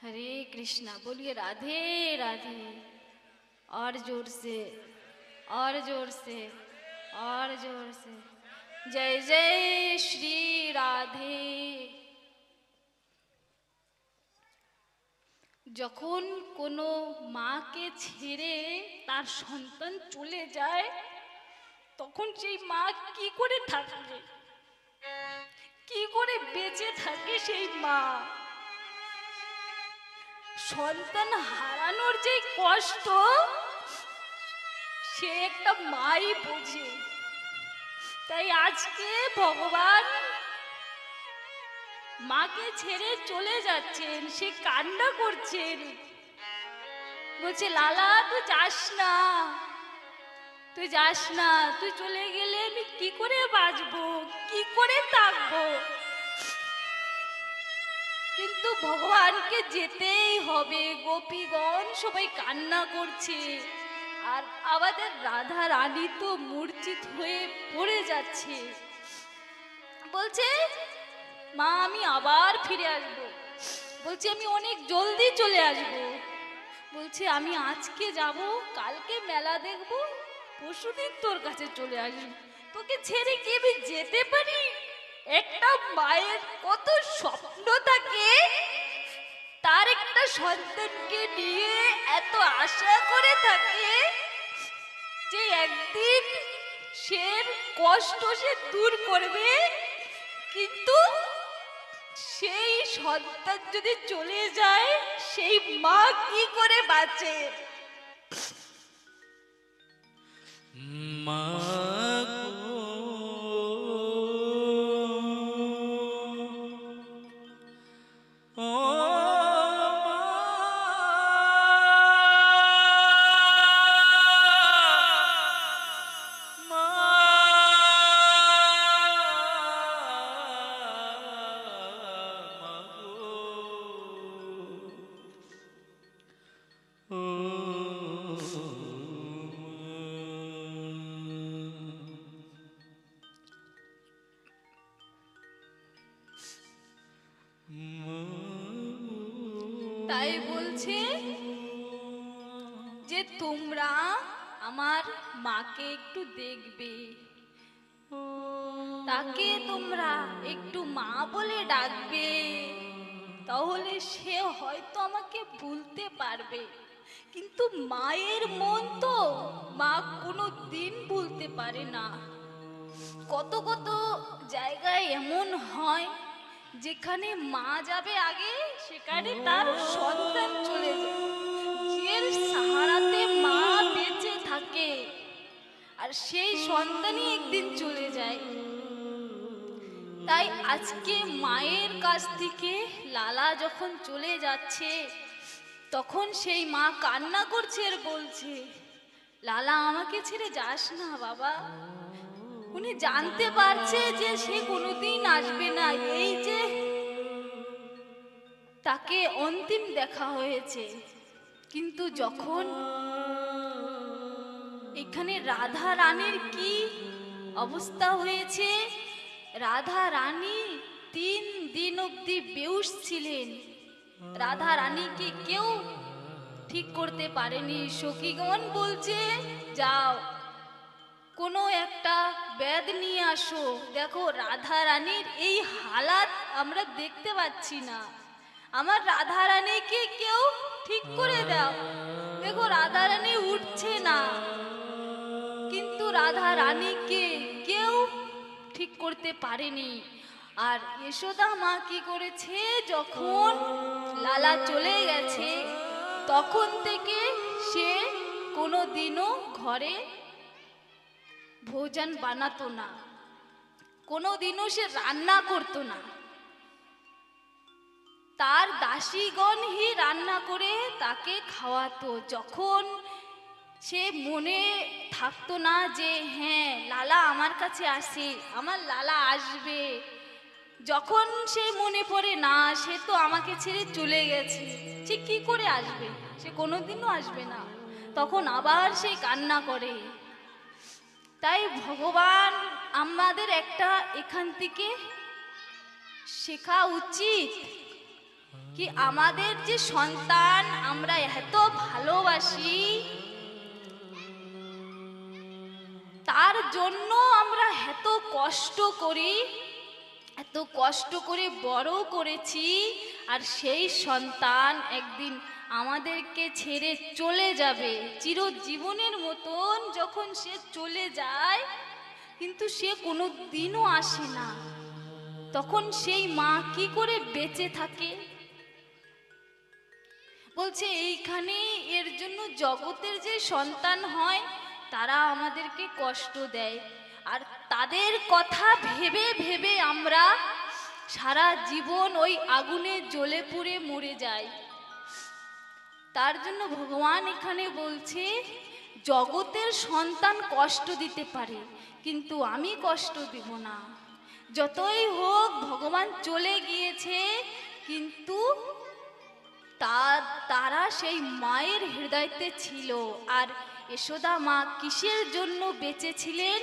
हरे कृष्णा। बोलिए राधे राधे। और जोर से, और जोर से, और जोर से। जय जय श्री राधे। যখন কোনো মাকে ছেড়ে তার সন্তান চলে যায় তখন সেই মা কি করে থাকবে, কি করে বেঁচে থাকে সেই মা? সন্তান হারানোর যে কষ্ট সে একটা মাই বোঝে। তাই আজকে ভগবান মাকে ছেড়ে চলে যাচ্ছেন, সে কান্না করছেন, বলছে লালা তুই যাস না, তুই যাস না, তুই চলে গেলে আমি কি করে বাঁচবো, কি করে থাকবো? কিন্তু ভগবানকে যেতেই হবে। গোপীগণ সবাই কান্না করছে, আর আমাদের রাধা রানী তো মূর্ছিত হয়ে পড়ে যাচ্ছে। বলছে মা আমি আবার ফিরে আসবো, বলছে আমি অনেক জলদি চলে আসবো, বলছে আমি আজকে যাব, কালকে মেলা দেখবো, পরশুদিন তোর কাছে চলে আসবো, তোকে ছেড়ে কি আমি যেতে পারি? একটা মায়ের কত স্বপ্ন থাকে, তার একটা সন্তানকে নিয়ে এত আশা করে থাকে যে একদিন সে কষ্ট সে দূর করবে। কিন্তু সেই সন্তান যদি চলে যায় সেই মা কি করে বাঁচে? মা তাই বলছে যে তোমরা আমার মাকে একটু দেখবে, তাকে তোমরা একটু মা বলে ডাকবে, তাহলে সে হয়তো আমাকে ভুলতে পারবে। কিন্তু মায়ের মন তো মা কোনো দিন ভুলতে পারে না। কত কত জায়গায় এমন হয় যেখানে মা যাবে আগে সেখানে তার সন্তান চলে যায়, যে সাহারাতে মা বেঁচে থাকে আর সেই সন্তানই একদিন চলে যায়। তাই আজকে মায়ের কাছ থেকে লালা যখন চলে যাচ্ছে তখন সেই মা কান্না করছে আর বলছে লালা আমাকে ছেড়ে যাস না বাবা। উনি জানতে পারছে যে সে কোনোদিন আসবে না, এই যে তাকে অন্তিম দেখা হয়েছে। কিন্তু যখন এখানে রাধা রানীর কি অবস্থা হয়েছে, রাধা রানী 3 দিন অবধি বেহুশ ছিলেন, রাধা রানীকে কেউ ঠিক করতে পারেনি। সখীগণ বলছে যাও কোনো একটা বেদ নিয়ে আসো, দেখো রাধা রানীর এই হালাত আমরা দেখতে পাচ্ছি না, আমার রাধা রানীকে কেউ ঠিক করে দাও। দেখো রাধা রানী উঠছে না, কিন্তু রাধা রানীকে কেউ ঠিক করতে পারেনি। আর যশোদা মা কি করেছে, যখন লালা চলে গেছে তখন থেকে সে কোনোদিনও ঘরে ভোজন বানাতো না, কোনোদিনও সে রান্না করতো না, তার দাসীগণই রান্না করে তাকে খাওয়াতো। যখন সে মনে থাকতো না যে হ্যাঁ লালা আমার কাছে আসে, আমার লালা আসবে, যখন সে মনে পড়ে না সে তো আমাকে ছেড়ে চলে গেছে, সে কি করে আসবে, সে কোনোদিনও আসবে না, তখন আবার সে কান্না করে। তাই ভগবান আমাদের একটা এখান থেকে শেখা উচিত কি আমাদের যে সন্তান আমরা এত ভালোবাসি, তার জন্য আমরা এত কষ্ট করি, এত কষ্ট করে বড় করেছি, আর সেই সন্তান একদিন আমাদেরকে ছেড়ে চলে যাবে চিরজীবনের মতন। যখন সে চলে যায় কিন্তু সে কোনো দিনও আসে না, তখন সেই মা কি করে বেঁচে থাকে? বলছে এইখানে এর জন্য জগতের যে সন্তান হয় তারা আমাদেরকে কষ্ট দেয়, আর তাদের কথা ভেবে ভেবে আমরা সারা জীবন ওই আগুনে জ্বলে পুড়ে মরে যাই। তার জন্য ভগবান এখানে বলছে জগতের সন্তান কষ্ট দিতে পারে কিন্তু আমি কষ্ট দেব না। যতই হোক ভগবান চলে গিয়েছে, কিন্তু তারা সেই মায়ের হৃদয়তে ছিল। আর যশোদা মা কিসের জন্য বেঁচে ছিলেন